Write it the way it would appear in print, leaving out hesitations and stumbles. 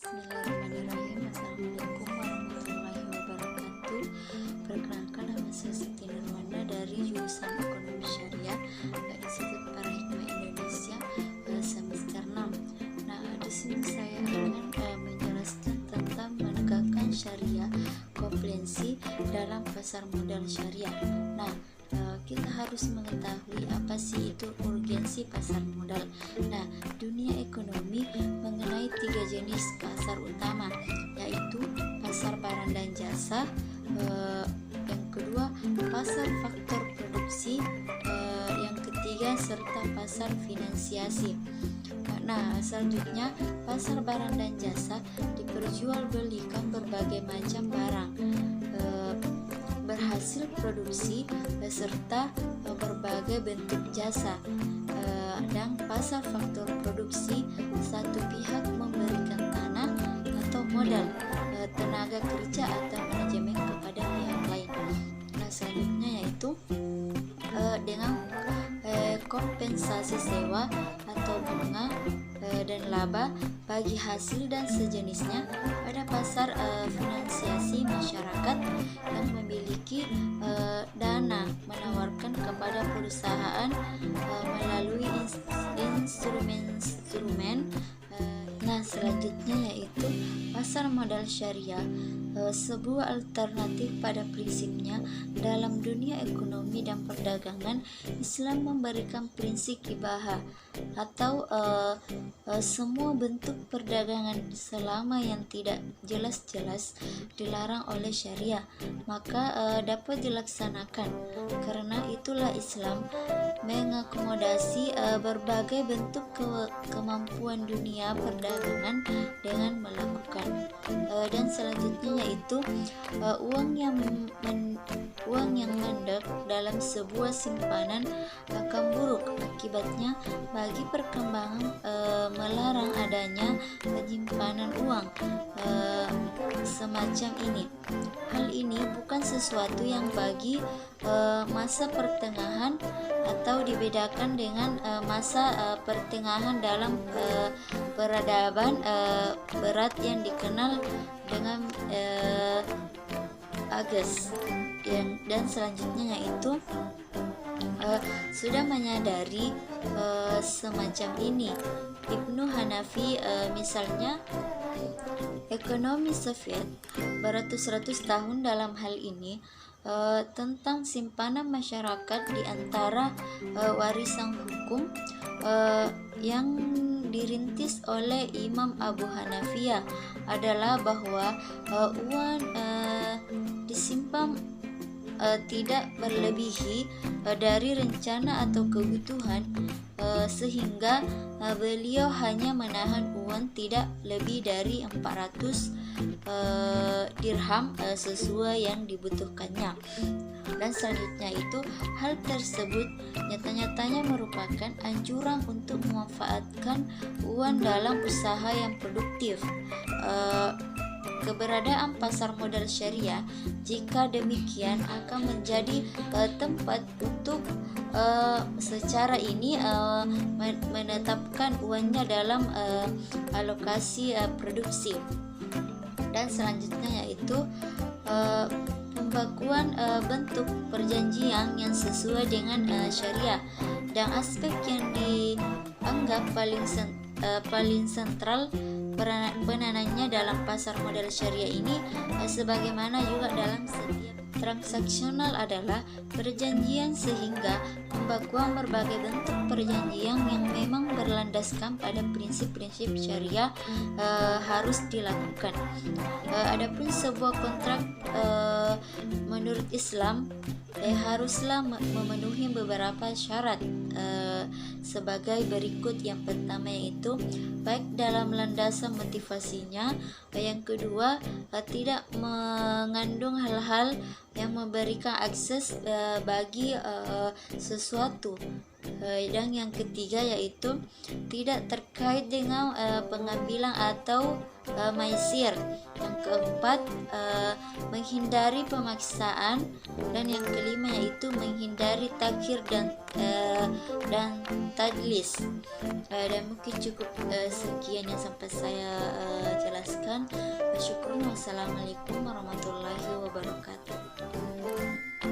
Bismillahirrahmanirrahim. Assalamualaikum warahmatullahi wabarakatuh. Perkenalkan, nama saya Siti Nurwana dari jurusan Ekonomi Syariah Institut Para Hikmah Indonesia semester 6. Nah, di sini saya akan menjelaskan tentang menegakkan syariah kompetensi dalam pasar modal syariah. Nah, kita harus mengetahui apa sih itu urgensi pasar modal. Nah, dunia ekonomi mengenai 3 jenis pasar utama, yaitu pasar barang dan jasa, yang kedua pasar faktor produksi, yang ketiga serta pasar finansiasi. Nah, selanjutnya pasar barang dan jasa diperjualbelikan berbagai macam barang berhasil produksi serta berbagai bentuk jasa. Dan pasar faktor produksi, satu pihak memberikan tanah atau modal, tenaga kerja atau manajemen kepada pihak lain. Nah, selanjutnya yaitu dengan kompensasi sewa atau bunga dan laba bagi hasil dan sejenisnya. Pada pasar finansiasi, masyarakat yang memiliki dana menawarkan kepada perusahaan melalui instrumen-instrumen. Nah, selanjutnya yaitu pasar modal syariah, sebuah alternatif pada prinsipnya. Dalam dunia ekonomi dan perdagangan, Islam memberikan prinsip ibahah atau semua bentuk perdagangan selama yang tidak jelas-jelas dilarang oleh syariah, maka dapat dilaksanakan. Karena itulah Islam mengakomodasi berbagai bentuk kemampuan dunia perdagangan dengan melakukan. Dan selanjutnya yaitu uang yang mandek dalam sebuah simpanan akan buruk akibatnya bagi perkembangan melarang adanya penyimpanan uang semacam ini. Hal ini bukan sesuatu yang bagi masa pertengahan atau dibedakan dengan masa pertengahan dalam peradaban berat yang dikenal dengan Ages. Dan selanjutnya yaitu sudah menyadari semacam ini. Ibnu Hanafi misalnya, ekonomi Soviet beratus-ratus tahun dalam hal ini, tentang simpanan masyarakat di antara warisan hukum yang dirintis oleh Imam Abu Hanifah adalah bahwa uang disimpan tidak berlebihi dari rencana atau kebutuhan, sehingga beliau hanya menahan uang tidak lebih dari 400 dirham sesuai yang dibutuhkannya. Dan selanjutnya itu, hal tersebut nyata-nyatanya merupakan anjuran untuk memanfaatkan uang dalam usaha yang produktif. Keberadaan pasar modal syariah jika demikian akan menjadi tempat untuk secara ini menetapkan uangnya dalam alokasi produksi. Dan selanjutnya yaitu pembakuan bentuk perjanjian yang sesuai dengan syariah. Dan aspek yang dianggap paling sentral penanannya dalam pasar modal syariah ini, sebagaimana juga dalam setiap transaksional, adalah perjanjian, sehingga pembakuan berbagai bentuk perjanjian yang memang berlandaskan pada prinsip-prinsip syariah harus dilakukan. Adapun sebuah kontrak menurut Islam haruslah memenuhi beberapa syarat sebagai berikut. Yang pertama yaitu baik dalam landasan motivasinya, yang kedua tidak mengandung hal-hal yang memberikan akses bagi sesuatu Dan yang ketiga yaitu tidak terkait dengan pengambilan atau maisir. Yang keempat, menghindari pemaksaan. Dan yang kelima yaitu menghindari takhir dan tadlis. Dan mungkin cukup sekian yang sampai saya jelaskan. Syukur. Wassalamualaikum warahmatullahi